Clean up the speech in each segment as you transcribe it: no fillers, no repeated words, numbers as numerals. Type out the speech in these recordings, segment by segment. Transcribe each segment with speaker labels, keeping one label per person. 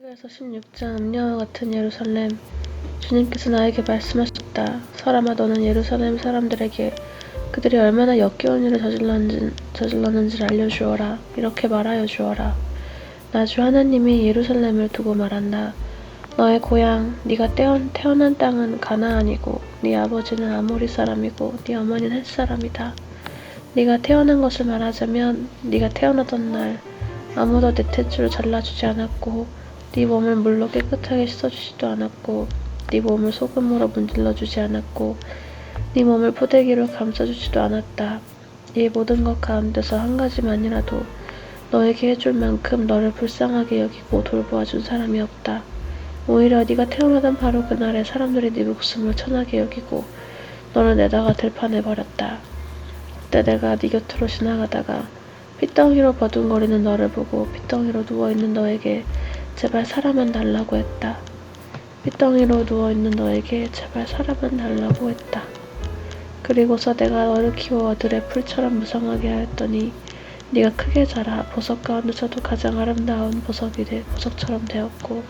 Speaker 1: 에스겔서 16장 음녀와 같은 예루살렘. 주님께서 나에게 말씀하셨다. 사람아, 너는 예루살렘 사람들에게 그들이 얼마나 역겨운 일을 저질렀는지를 알려주어라. 이렇게 말하여 주어라. 나 주 하나님이 예루살렘을 두고 말한다. 너의 고향, 네가 태어난 땅은 가나안이고 네 아버지는 아모리 사람이고 네 어머니는 헷 사람이다. 네가 태어난 것을 말하자면 네가 태어나던 날 아무도 내 탯줄을 잘라주지 않았고 네 몸을 물로 깨끗하게 씻어주지도 않았고 네 몸을 소금으로 문질러주지 않았고 네 몸을 포대기로 감싸주지도 않았다. 이 모든 것 가운데서 한 가지만이라도 너에게 해줄 만큼 너를 불쌍하게 여기고 돌보아준 사람이 없다. 오히려 네가 태어나던 바로 그날에 사람들이 네 목숨을 천하게 여기고 너를 내다가 들판내버렸다. 그때 내가 네 곁으로 지나가다가 핏덩이로 버둥거리는 너를 보고 핏덩이로 누워있는 너에게 제발 사람만 달라고 했다. 핏덩이로 누워있는 너에게 제발 사람만 달라고 했다. 그리고서 내가 너를 키워 들의 풀처럼 무성하게 하였더니 네가 크게 자라 보석 가운데서도 가장 아름다운 보석처럼 되었고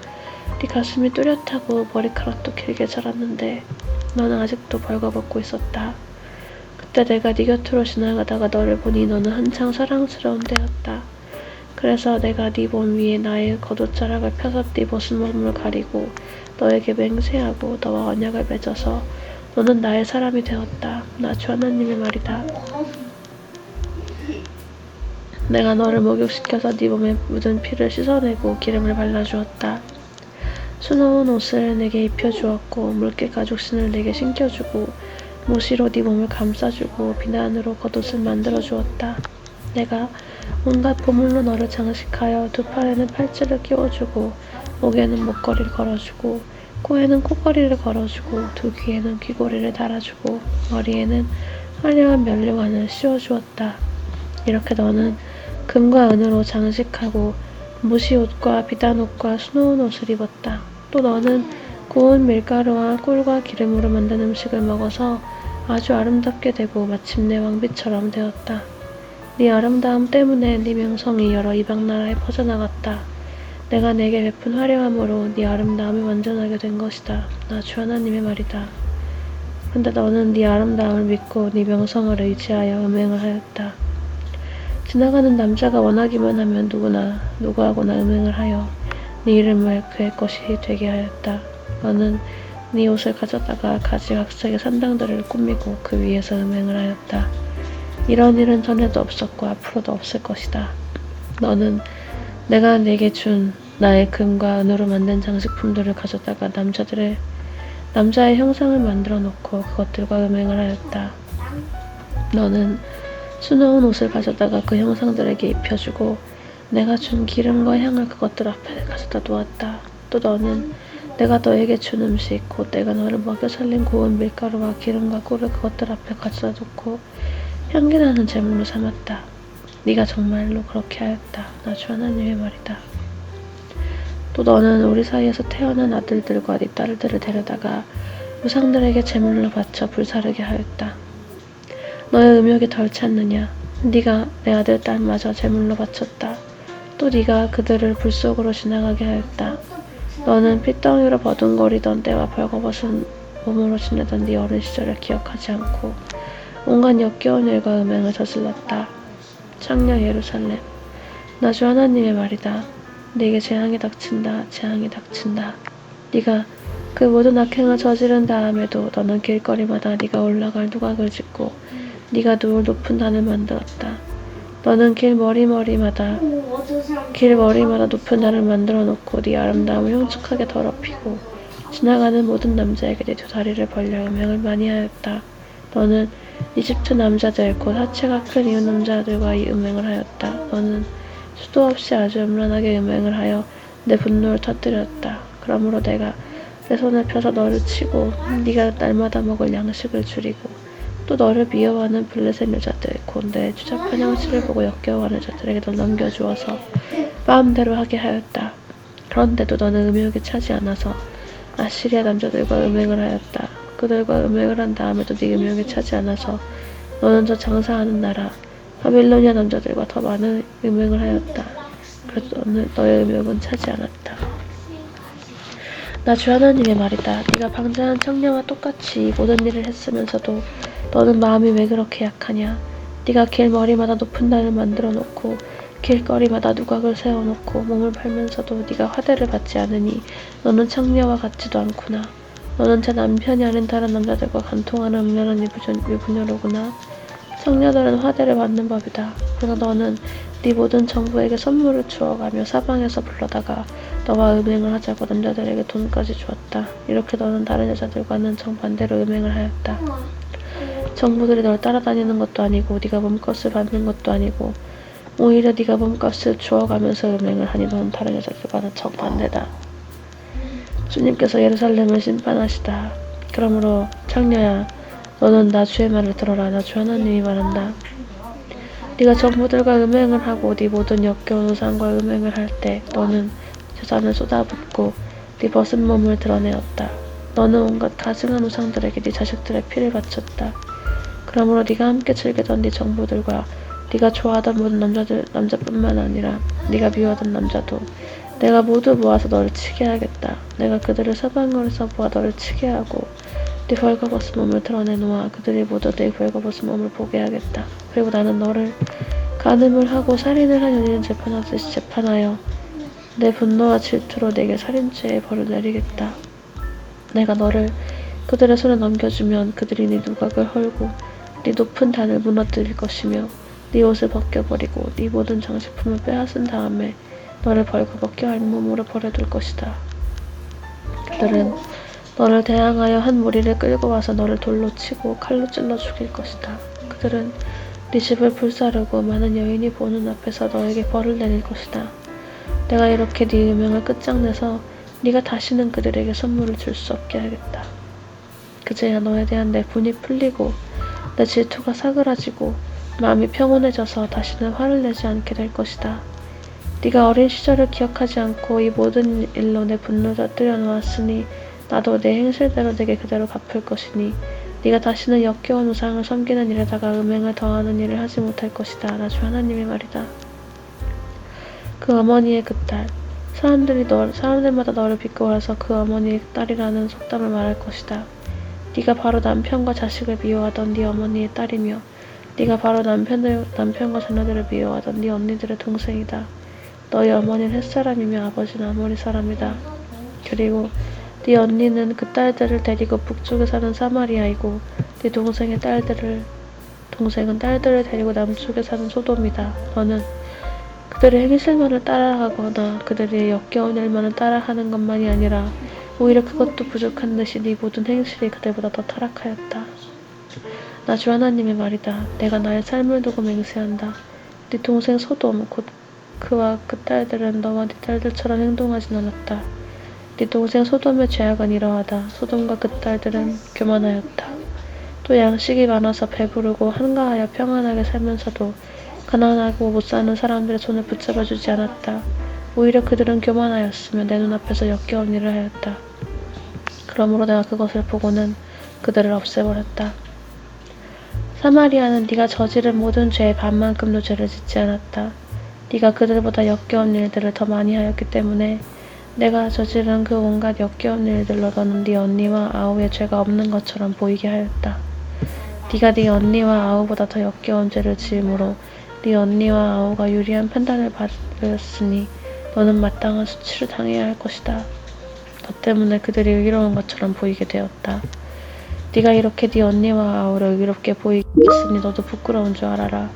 Speaker 1: 네 가슴이 뚜렷하고 머리카락도 길게 자랐는데 너는 아직도 벌거벗고 있었다. 그때 내가 네 곁으로 지나가다가 너를 보니 너는 한창 사랑스러운 때였다. 그래서 내가 네 몸 위에 나의 겉옷자락을 펴서 네 모순몸을 가리고 너에게 맹세하고 너와 언약을 맺어서 너는 나의 사람이 되었다. 나 주 하나님의 말이다. 내가 너를 목욕시켜서 네 몸에 묻은 피를 씻어내고 기름을 발라주었다. 수놓은 옷을 내게 입혀주었고 물개 가죽신을 내게 신겨주고 모시로 네 몸을 감싸주고 비난으로 겉옷을 만들어주었다. 내가 온갖 보물로 너를 장식하여 두 팔에는 팔찌를 끼워주고 목에는 목걸이를 걸어주고 코에는 코걸이를 걸어주고 두 귀에는 귀고리를 달아주고 머리에는 화려한 면류관을 씌워주었다. 이렇게 너는 금과 은으로 장식하고 무시옷과 비단옷과 수놓은 옷을 입었다. 또 너는 고운 밀가루와 꿀과 기름으로 만든 음식을 먹어서 아주 아름답게 되고 마침내 왕비처럼 되었다. 네 아름다움 때문에 네 명성이 여러 이방 나라에 퍼져나갔다. 내가 내게 베푼 화려함으로 네 아름다움이 완전하게 된 것이다. 나 주 하나님의 말이다. 근데 너는 네 아름다움을 믿고 네 명성을 의지하여 음행을 하였다. 지나가는 남자가 원하기만 하면 누구하고나 음행을 하여 네 이름을 그의 것이 되게 하였다. 너는 네 옷을 가져다가 가지각색의 산당들을 꾸미고 그 위에서 음행을 하였다. 이런 일은 전에도 없었고 앞으로도 없을 것이다. 너는 내가 네게 준 나의 금과 은으로 만든 장식품들을 가져다가 남자의 형상을 만들어 놓고 그것들과 음행을 하였다. 너는 수놓은 옷을 가져다가 그 형상들에게 입혀주고 내가 준 기름과 향을 그것들 앞에 가져다 놓았다. 또 너는 내가 너에게 준 음식 곧 내가 너를 먹여 살린 고운 밀가루와 기름과 꿀을 그것들 앞에 가져다 놓고 향기나는 제물로 삼았다. 네가 정말로 그렇게 하였다. 나 주 하나님의 말이다. 또 너는 우리 사이에서 태어난 아들들과 네 딸들을 데려다가 우상들에게 제물로 바쳐 불사르게 하였다. 너의 음욕이 덜 찼느냐? 네가 내 아들 딸마저 제물로 바쳤다. 또 네가 그들을 불 속으로 지나가게 하였다. 너는 핏덩이로 버둥거리던 때와 벌거벗은 몸으로 지내던 네 어린 시절을 기억하지 않고 온갖 역겨운 일과 음행을 저질렀다. 창녀 예루살렘, 나 주 하나님의 말이다. 네게 재앙이 닥친다. 재앙이 닥친다. 네가 그 모든 악행을 저지른 다음에도 너는 길거리마다 네가 올라갈 누각을 짓고 네가 누울 높은 단을 만들었다. 너는 길 머리마다 높은 단을 만들어 놓고 네 아름다움을 흉측하게 더럽히고 지나가는 모든 남자에게 네 두 다리를 벌려 음행을 많이 하였다. 너는 이집트 남자들 곧 하체가 큰 이웃 남자들과 이 음행을 하였다. 너는 수도 없이 아주 음란하게 음행을 하여 내 분노를 터뜨렸다. 그러므로 내가 내 손을 펴서 너를 치고 네가 날마다 먹을 양식을 줄이고 또 너를 미워하는 블레셋 여자들 곧 내 추잡한 형식을 보고 역겨워하는 자들에게 널 넘겨주어서 마음대로 하게 하였다. 그런데도 너는 음욕이 차지 않아서 아시리아 남자들과 음행을 하였다. 그들과 음행을 한 다음에도 네 음욕이 차지 않아서 너는 저 장사하는 나라 바빌로니아 남자들과 더 많은 음행을 하였다. 그래도 너의 음욕은 차지 않았다. 나 주 하나님의 말이다. 네가 방자한 청녀와 똑같이 모든 일을 했으면서도 너는 마음이 왜 그렇게 약하냐. 네가 길 머리마다 높은 단을 만들어 놓고 길거리마다 누각을 세워놓고 몸을 팔면서도 네가 화대를 받지 않으니 너는 청녀와 같지도 않구나. 너는 제 남편이 아닌 다른 남자들과 간통하는 음란한 유부녀로구나. 청녀들은 화대를 받는 법이다. 그러나 너는 네 모든 정부에게 선물을 주어가며 사방에서 불러다가 너와 음행을 하자고 남자들에게 돈까지 주었다. 이렇게 너는 다른 여자들과는 정반대로 음행을 하였다. 정부들이 널 따라다니는 것도 아니고 네가 몸값을 받는 것도 아니고 오히려 네가 몸값을 주어가면서 음행을 하니 너는 다른 여자들과는 정반대다. 주님께서 예루살렘을 심판하시다. 그러므로 창녀야, 너는 나 주의 말을 들어라. 나 주 하나님이 말한다. 네가 정부들과 음행을 하고 네 모든 역겨운 우상과 음행을 할 때 너는 재산을 쏟아붓고 네 벗은 몸을 드러내었다. 너는 온갖 가증한 우상들에게 네 자식들의 피를 바쳤다. 그러므로 네가 함께 즐기던 네 정부들과 네가 좋아하던 모든 남자뿐만 아니라 네가 미워하던 남자도 내가 모두 모아서 너를 치게 하겠다. 내가 그들을 사방으로서 모아 너를 치게 하고 네 벌거벗은 몸을 드러내놓아 그들이 모두 네 벌거벗은 몸을 보게 하겠다. 그리고 나는 너를 간음을 하고 살인을 한 연인을 재판하듯이 재판하여 내 분노와 질투로 네게 살인죄의 벌을 내리겠다. 내가 너를 그들의 손에 넘겨주면 그들이 네 누각을 헐고 네 높은 단을 무너뜨릴 것이며 네 옷을 벗겨버리고 네 모든 장식품을 빼앗은 다음에 너를 벌거벗겨 알몸으로 버려둘 것이다. 그들은 너를 대항하여 한 무리를 끌고 와서 너를 돌로 치고 칼로 찔러 죽일 것이다. 그들은 네 집을 불사르고 많은 여인이 보는 앞에서 너에게 벌을 내릴 것이다. 내가 이렇게 네 유명을 끝장내서 네가 다시는 그들에게 선물을 줄 수 없게 하겠다. 그제야 너에 대한 내 분이 풀리고 내 질투가 사그라지고 마음이 평온해져서 다시는 화를 내지 않게 될 것이다. 네가 어린 시절을 기억하지 않고 이 모든 일로 내 분노를 터뜨려 놓았으니 나도 내 행실대로 내게 그대로 갚을 것이니 네가 다시는 역겨운 우상을 섬기는 일에다가 음행을 더하는 일을 하지 못할 것이다. 나 주 하나님의 말이다. 그 어머니의 그 딸, 사람들마다 너를 비꼬아서 그 어머니의 딸이라는 속담을 말할 것이다. 네가 바로 남편과 자식을 미워하던 네 어머니의 딸이며 네가 바로 남편과 자녀들을 미워하던 네 언니들의 동생이다. 너희 어머니는 햇사람이며 아버지는 아모리 사람이다. 그리고 네 언니는 그 딸들을 데리고 북쪽에 사는 사마리아이고 네 동생은 딸들을 데리고 남쪽에 사는 소돔이다. 너는 그들의 행실만을 따라하거나 그들의 역겨운 일만을 따라하는 것만이 아니라 오히려 그것도 부족한 듯이 네 모든 행실이 그들보다 더 타락하였다. 나 주 하나님의 말이다. 내가 나의 삶을 두고 맹세한다. 네 동생 소돔 곧 그와 그 딸들은 너와 네 딸들처럼 행동하진 않았다. 네 동생 소돔의 죄악은 이러하다. 소돔과 그 딸들은 교만하였다. 또 양식이 많아서 배부르고 한가하여 평안하게 살면서도 가난하고 못 사는 사람들의 손을 붙잡아주지 않았다. 오히려 그들은 교만하였으며 내 눈앞에서 역겨운 일을 하였다. 그러므로 내가 그것을 보고는 그들을 없애버렸다. 사마리아는 네가 저지른 모든 죄의 반만큼도 죄를 짓지 않았다. 네가 그들보다 역겨운 일들을 더 많이 하였기 때문에 내가 저지른 그 온갖 역겨운 일들로 너는 네 언니와 아우의 죄가 없는 것처럼 보이게 하였다. 네가 네 언니와 아우보다 더 역겨운 죄를 지음으로 네 언니와 아우가 유리한 판단을 받았으니 너는 마땅한 수치를 당해야 할 것이다. 너 때문에 그들이 의로운 것처럼 보이게 되었다. 네가 이렇게 네 언니와 아우를 의롭게 보이게 했으니 너도 부끄러운 줄 알아라.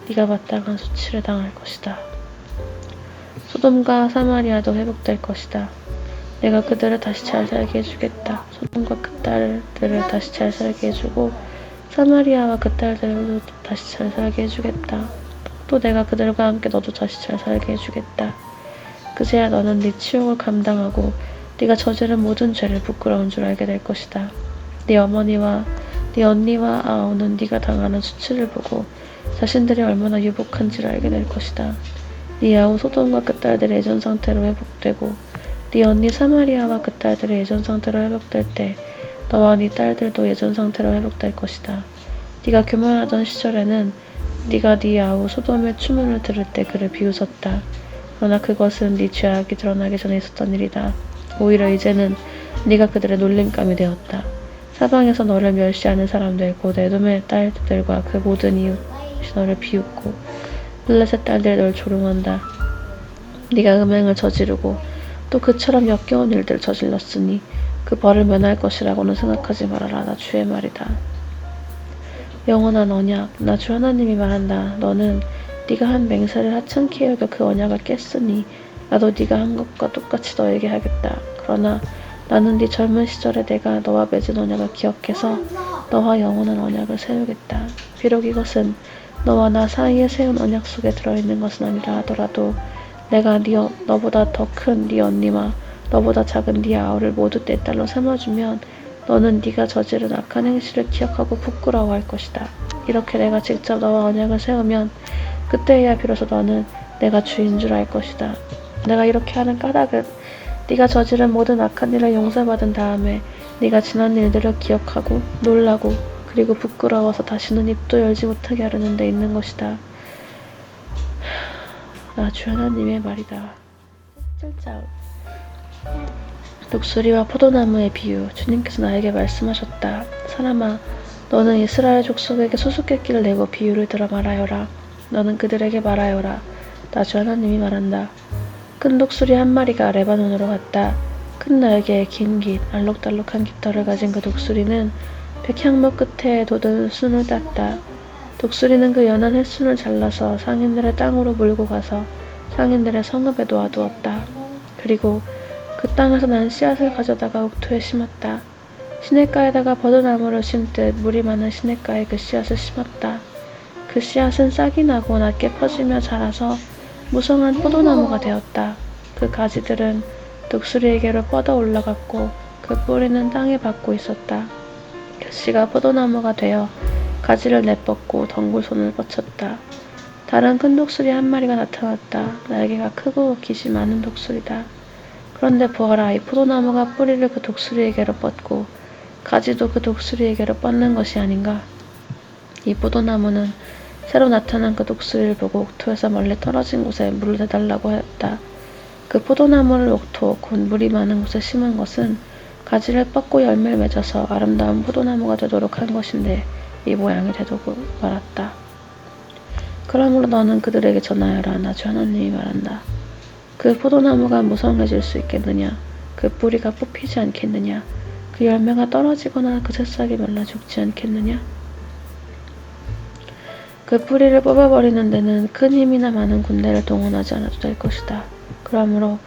Speaker 1: 네가 마땅한 수치를 당할 것이다. 소돔과 사마리아도 회복될 것이다. 내가 그들을 다시 잘 살게 해주겠다. 소돔과 그 딸들을 다시 잘 살게 해주고 사마리아와 그 딸들도 다시 잘 살게 해주겠다. 또 내가 그들과 함께 너도 다시 잘 살게 해주겠다. 그제야 너는 네 치욕을 감당하고 네가 저지른 모든 죄를 부끄러운 줄 알게 될 것이다. 네 어머니와 네 언니와 아우는 네가 당하는 수치를 보고 자신들이 얼마나 유복한지를 알게 될 것이다. 네 아우 소돔과 그 딸들의 예전 상태로 회복되고 네 언니 사마리아와 그 딸들의 예전 상태로 회복될 때 너와 네 딸들도 예전 상태로 회복될 것이다. 네가 교만하던 시절에는 네가 네 아우 소돔의 추문을 들을 때 그를 비웃었다. 그러나 그것은 네 죄악이 드러나기 전에 있었던 일이다. 오히려 이제는 네가 그들의 놀림감이 되었다. 사방에서 너를 멸시하는 사람들 곧 에돔의 딸들과 그 모든 이웃이 너를 비웃고 블레셋 딸들이 널 조롱한다. 네가 음행을 저지르고 또 그처럼 역겨운 일들을 저질렀으니 그 벌을 면할 것이라고는 생각하지 말아라. 나 주의 말이다. 영원한 언약, 나 주 하나님이 말한다. 너는 네가 한 맹세를 하찮게 여겨 그 언약을 깼으니 나도 네가 한 것과 똑같이 너에게 하겠다. 그러나 나는 네 젊은 시절에 내가 너와 맺은 언약을 기억해서 너와 영원한 언약을 세우겠다. 비록 이것은 너와 나 사이에 세운 언약 속에 들어있는 것은 아니라 하더라도 내가 너보다 더 큰 네 언니와 너보다 작은 네 아우를 모두 내 딸로 삼아주면 너는 네가 저지른 악한 행실을 기억하고 부끄러워할 것이다. 이렇게 내가 직접 너와 언약을 세우면 그때야 비로소 너는 내가 주인 줄 알 것이다. 내가 이렇게 하는 까닭은 네가 저지른 모든 악한 일을 용서받은 다음에 네가 지난 일들을 기억하고 놀라고 그리고 부끄러워서 다시는 입도 열지 못하게 하려는 데 있는 것이다. 나 주 하나님의 말이다. 7장 독수리와 포도나무의 비유. 주님께서 나에게 말씀하셨다. 사람아, 너는 이스라엘 족속에게 수수께끼를 내고 비유를 들어 말하여라. 너는 그들에게 말하여라. 나 주 하나님이 말한다. 큰 독수리 한 마리가 레바논으로 갔다. 큰 날개에 긴 깃, 알록달록한 깃털을 가진 그 독수리는 백향목 끝에 돋은 순을 땄다. 독수리는 그 연한 햇순을 잘라서 상인들의 땅으로 몰고 가서 상인들의 성읍에 놓아두었다. 그리고 그 땅에서 난 씨앗을 가져다가 옥토에 심었다. 시냇가에다가 버드나무를 심듯 물이 많은 시냇가에 그 씨앗을 심었다. 그 씨앗은 싹이 나고 낮게 퍼지며 자라서 무성한 포도나무가 되었다. 그 가지들은 독수리에게로 뻗어 올라갔고 그 뿌리는 땅에 박고 있었다. 그 씨가 포도나무가 되어 가지를 내뻗고 덩굴 손을 뻗쳤다. 다른 큰 독수리 한 마리가 나타났다. 날개가 크고 깃이 많은 독수리다. 그런데 보아라, 이 포도나무가 뿌리를 그 독수리에게로 뻗고 가지도 그 독수리에게로 뻗는 것이 아닌가. 이 포도나무는 새로 나타난 그 독수리를 보고 옥토에서 멀리 떨어진 곳에 물을 대달라고 하였다. 그 포도나무를 옥토, 곧 물이 많은 곳에 심은 것은 가지를 뻗고 열매를 맺어서 아름다운 포도나무가 되도록 한 것인데 이 모양이 되도록 말았다. 그러므로 너는 그들에게 전하여라. 나 주 하나님이 말한다. 그 포도나무가 무성해질 수 있겠느냐? 그 뿌리가 뽑히지 않겠느냐? 그 열매가 떨어지거나 그 새싹이 말라 죽지 않겠느냐? 그 뿌리를 뽑아버리는 데는 큰 힘이나 많은 군대를 동원하지 않아도 될 것이다. 그러므로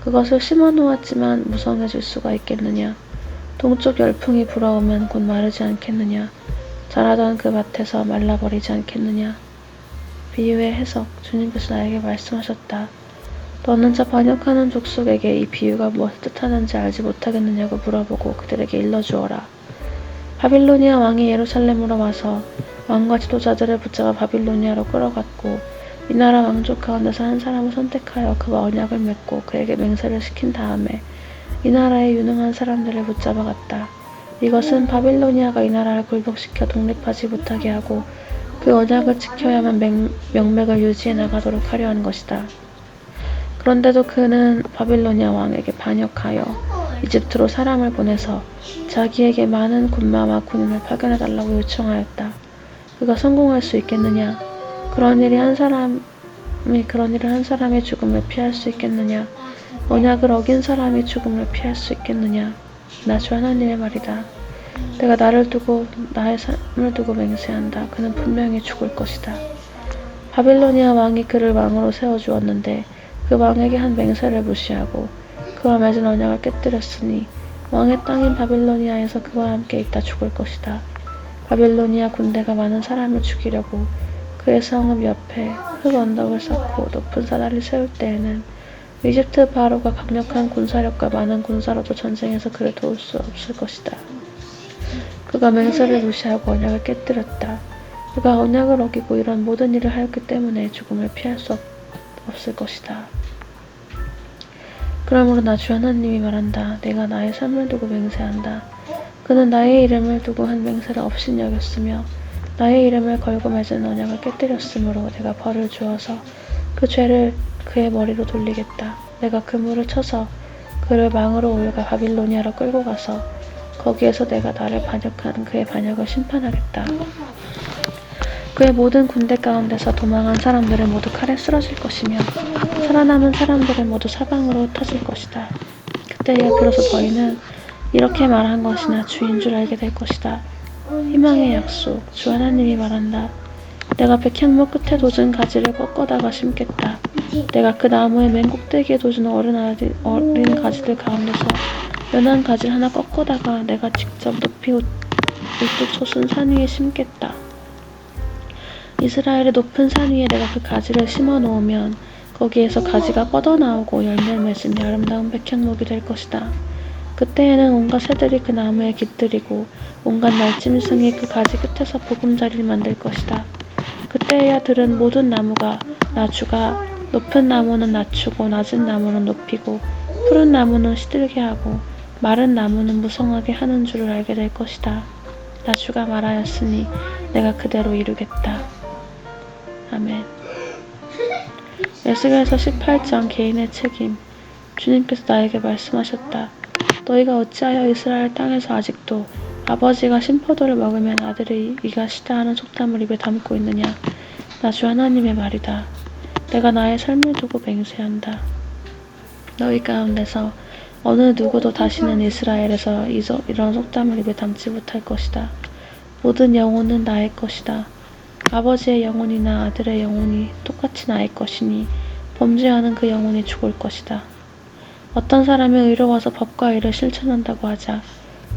Speaker 1: 그것을 심어놓았지만 무성해질 수가 있겠느냐? 동쪽 열풍이 불어오면 곧 마르지 않겠느냐? 자라던 그 밭에서 말라버리지 않겠느냐? 비유의 해석. 주님께서 나에게 말씀하셨다. 너는 저 번역하는 족속에게 이 비유가 무엇을 뜻하는지 알지 못하겠느냐고 물어보고 그들에게 일러주어라. 바빌로니아 왕이 예루살렘으로 와서 왕과 지도자들을 붙잡아 바빌로니아로 끌어갔고 이 나라 왕족 가운데서 한 사람을 선택하여 그와 언약을 맺고 그에게 맹세를 시킨 다음에 이 나라의 유능한 사람들을 붙잡아 갔다. 이것은 바빌로니아가 이 나라를 굴복시켜 독립하지 못하게 하고 그 언약을 지켜야만 명맥을 유지해 나가도록 하려 한 것이다. 그런데도 그는 바빌로니아 왕에게 반역하여 이집트로 사람을 보내서 자기에게 많은 군마와 군인을 파견해달라고 요청하였다. 그가 성공할 수 있겠느냐? 그런 일을 한 사람의 죽음을 피할 수 있겠느냐? 언약을 어긴 사람이 죽음을 피할 수 있겠느냐? 나 주 하나님의 말이다. 내가 나를 두고 나의 삶을 두고 맹세한다. 그는 분명히 죽을 것이다. 바빌로니아 왕이 그를 왕으로 세워주었는데 그 왕에게 한 맹세를 무시하고 그와 맺은 언약을 깨뜨렸으니 왕의 땅인 바빌로니아에서 그와 함께 있다 죽을 것이다. 바빌로니아 군대가 많은 사람을 죽이려고 그의 성읍 옆에 흙 언덕을 쌓고 높은 사다리를 세울 때에는 이집트 바로가 강력한 군사력과 많은 군사로도 전쟁에서 그를 도울 수 없을 것이다. 그가 맹세를 무시하고 언약을 깨뜨렸다. 그가 언약을 어기고 이런 모든 일을 하였기 때문에 죽음을 피할 수 없을 것이다. 그러므로 나 주 하나님이 말한다. 내가 나의 삶을 두고 맹세한다. 그는 나의 이름을 두고 한 맹세를 없인 여겼으며 나의 이름을 걸고 맺은 언약을 깨뜨렸으므로 내가 벌을 주어서 그 죄를 그의 머리로 돌리겠다. 내가 그물을 쳐서 그를 망으로 올가 바빌로니아로 끌고 가서 거기에서 내가 나를 반역한 그의 반역을 심판하겠다. 그의 모든 군대 가운데서 도망한 사람들은 모두 칼에 쓰러질 것이며 살아남은 사람들은 모두 사방으로 흩어질 것이다. 그때야 비로소 너희는 이렇게 말한 것이나 주인 줄 알게 될 것이다. 희망의 약속, 주 하나님이 말한다. 내가 백향목 끝에 돋은 가지를 꺾어다가 심겠다. 내가 그 나무의 맨 꼭대기에 돋은 어린 가지들 가운데서 연한 가지를 하나 꺾어다가 내가 직접 높이 우뚝 솟은 산 위에 심겠다. 이스라엘의 높은 산 위에 내가 그 가지를 심어 놓으면 거기에서 가지가 뻗어나오고 열매를 맺으며 아름다운 백향목이 될 것이다. 그때에는 온갖 새들이 그 나무에 깃들이고 온갖 날짐승이 그 가지 끝에서 보금자리를 만들 것이다. 그때에야 들은 모든 나무가 나주가 높은 나무는 낮추고 낮은 나무는 높이고 푸른 나무는 시들게 하고 마른 나무는 무성하게 하는 줄을 알게 될 것이다. 나주가 말하였으니 내가 그대로 이루겠다. 아멘. 에스겔서 18장 개인의 책임. 주님께서 나에게 말씀하셨다. 너희가 어찌하여 이스라엘 땅에서 아직도 아버지가 신포도를 먹으면 아들이 이가시다 하는 속담을 입에 담고 있느냐. 나 주 하나님의 말이다. 내가 나의 삶을 두고 맹세한다. 너희 가운데서 어느 누구도 다시는 이스라엘에서 이런 속담을 입에 담지 못할 것이다. 모든 영혼은 나의 것이다. 아버지의 영혼이나 아들의 영혼이 똑같이 나의 것이니 범죄하는 그 영혼이 죽을 것이다. 어떤 사람이 의로워서 법과 의를 실천한다고 하자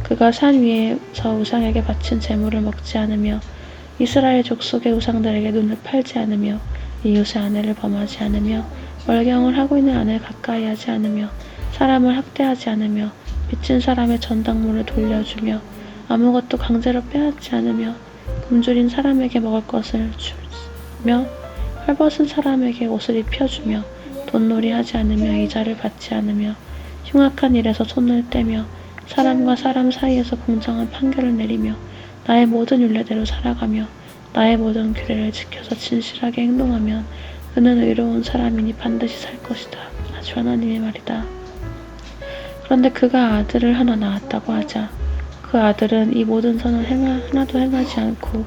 Speaker 1: 그가 산 위에서 우상에게 바친 재물을 먹지 않으며 이스라엘 족속의 우상들에게 눈을 팔지 않으며 이웃의 아내를 범하지 않으며 월경을 하고 있는 아내를 가까이 하지 않으며 사람을 학대하지 않으며 빚진 사람의 전당물을 돌려주며 아무것도 강제로 빼앗지 않으며 굶주린 사람에게 먹을 것을 주며 헐벗은 사람에게 옷을 입혀주며 돈놀이하지 않으며 이자를 받지 않으며 흉악한 일에서 손을 떼며 사람과 사람 사이에서 공정한 판결을 내리며 나의 모든 율례대로 살아가며 나의 모든 규례를 지켜서 진실하게 행동하면 그는 의로운 사람이니 반드시 살 것이다. 주 하나님의 말이다. 그런데 그가 아들을 하나 낳았다고 하자 그 아들은 이 모든 선을 하나도 행하지 않고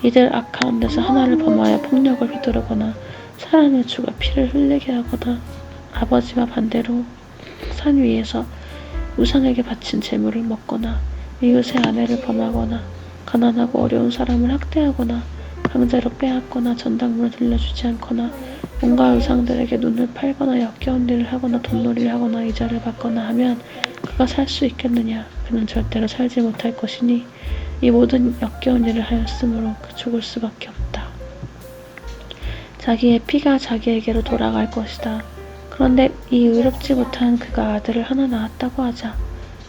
Speaker 1: 이들 악 가운데서 하나를 범하여 폭력을 휘두르거나 사람의 죽어 피를 흘리게 하거나 아버지와 반대로 산 위에서 우상에게 바친 재물을 먹거나 이웃의 아내를 범하거나 가난하고 어려운 사람을 학대하거나 강제로 빼앗거나 전당물을 돌려주지 않거나 온갖 우상들에게 눈을 팔거나 역겨운 일을 하거나 돈놀이를 하거나 이자를 받거나 하면 그가 살 수 있겠느냐. 그는 절대로 살지 못할 것이니 이 모든 역겨운 일을 하였으므로 그 죽을 수밖에 없다. 자기의 피가 자기에게로 돌아갈 것이다. 그런데 이 의롭지 못한 그가 아들을 하나 낳았다고 하자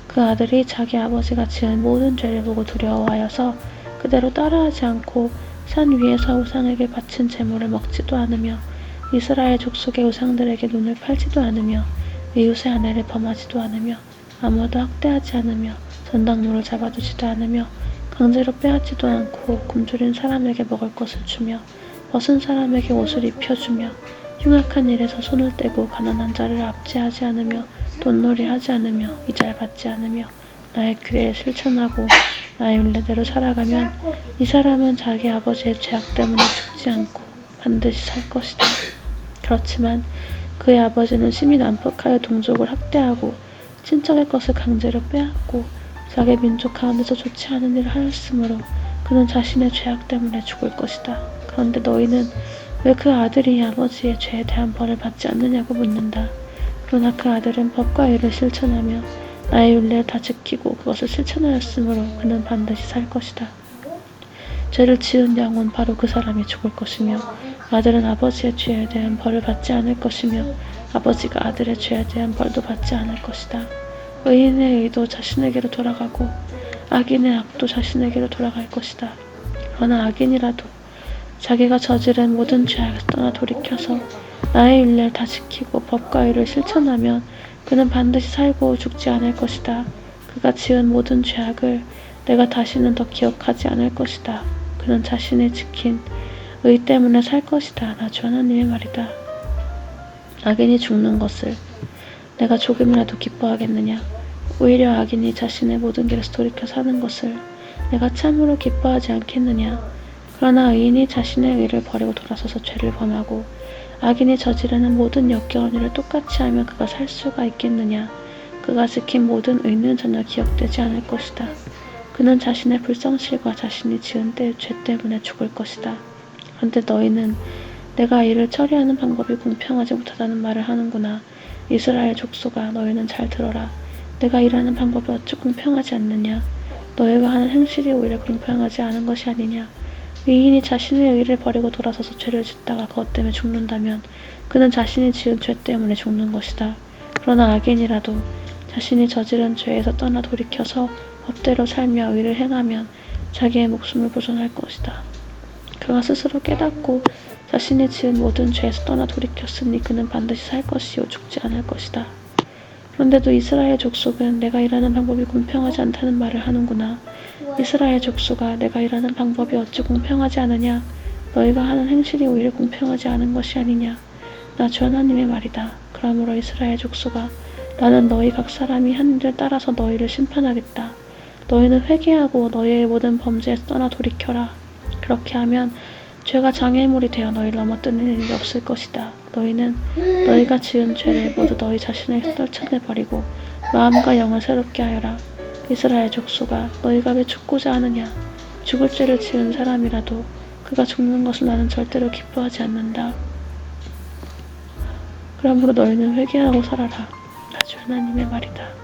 Speaker 1: 그 아들이 자기 아버지가 지은 모든 죄를 보고 두려워하여서 그대로 따라하지 않고 산 위에서 우상에게 바친 재물을 먹지도 않으며 이스라엘 족속의 우상들에게 눈을 팔지도 않으며 이웃의 아내를 범하지도 않으며 아무도 학대하지 않으며 전당물을 잡아두지도 않으며 강제로 빼앗지도 않고 굶주린 사람에게 먹을 것을 주며 벗은 사람에게 옷을 입혀주며 흉악한 일에서 손을 떼고 가난한 자를 압제하지 않으며 돈놀이 하지 않으며 이자를 받지 않으며 나의 규례에 실천하고 나의 율례대로 살아가면 이 사람은 자기 아버지의 죄악 때문에 죽지 않고 반드시 살 것이다. 그렇지만 그의 아버지는 심히 난폭하여 동족을 학대하고 친척의 것을 강제로 빼앗고 자기 민족 가운데서 좋지 않은 일을 하였으므로 그는 자신의 죄악 때문에 죽을 것이다. 그런데 너희는 왜 그 아들이 아버지의 죄에 대한 벌을 받지 않느냐고 묻는다. 그러나 그 아들은 법과 의를 실천하며 나의 율례를 다 지키고 그것을 실천하였으므로 그는 반드시 살 것이다. 죄를 지은 영혼 바로 그 사람이 죽을 것이며 아들은 아버지의 죄에 대한 벌을 받지 않을 것이며 아버지가 아들의 죄에 대한 벌도 받지 않을 것이다. 의인의 의도 자신에게로 돌아가고 악인의 악도 자신에게로 돌아갈 것이다. 그러나 악인이라도 자기가 저지른 모든 죄악에서 떠나 돌이켜서 나의 율례를 다 지키고 법과 의를 실천하면 그는 반드시 살고 죽지 않을 것이다. 그가 지은 모든 죄악을 내가 다시는 더 기억하지 않을 것이다. 그는 자신이 지킨 의 때문에 살 것이다. 나 주 하나님의 말이다. 악인이 죽는 것을 내가 조금이라도 기뻐하겠느냐? 오히려 악인이 자신의 모든 길에서 돌이켜 사는 것을 내가 참으로 기뻐하지 않겠느냐? 그러나 의인이 자신의 의를 버리고 돌아서서 죄를 범하고 악인이 저지르는 모든 역겨운 일을 똑같이 하면 그가 살 수가 있겠느냐? 그가 지킨 모든 의는 전혀 기억되지 않을 것이다. 그는 자신의 불성실과 자신이 지은 죄 때문에 죽을 것이다. 그런데 너희는 내가 이를 처리하는 방법이 공평하지 못하다는 말을 하는구나. 이스라엘 족속아, 너희는 잘 들어라. 내가 일하는 방법이 어찌 공평하지 않느냐? 너희가 하는 행실이 오히려 공평하지 않은 것이 아니냐? 의인이 자신의 의를 버리고 돌아서서 죄를 짓다가 그것 때문에 죽는다면 그는 자신이 지은 죄 때문에 죽는 것이다. 그러나 악인이라도 자신이 저지른 죄에서 떠나 돌이켜서 법대로 살며 의를 행하면 자기의 목숨을 보존할 것이다. 그가 스스로 깨닫고 자신이 지은 모든 죄에서 떠나 돌이켰으니 그는 반드시 살 것이요 죽지 않을 것이다. 그런데도 이스라엘 족속은 내가 일하는 방법이 공평하지 않다는 말을 하는구나. 이스라엘 족속아, 내가 일하는 방법이 어찌 공평하지 않으냐? 너희가 하는 행실이 오히려 공평하지 않은 것이 아니냐? 나 주 하나님의 말이다. 그러므로 이스라엘 족속아, 나는 너희 각 사람이 한 일을 따라서 너희를 심판하겠다. 너희는 회개하고 너희의 모든 범죄에서 떠나 돌이켜라. 그렇게 하면 죄가 장애물이 되어 너희를 넘어뜨리는 일이 없을 것이다. 너희는 너희가 지은 죄를 모두 너희 자신에게 떨쳐내버리고 마음과 영을 새롭게 하여라. 이스라엘 족속아, 너희가 왜 죽고자 하느냐? 죽을 죄를 지은 사람이라도 그가 죽는 것을 나는 절대로 기뻐하지 않는다. 그러므로 너희는 회개하고 살아라. 나 주 하나님의 말이다.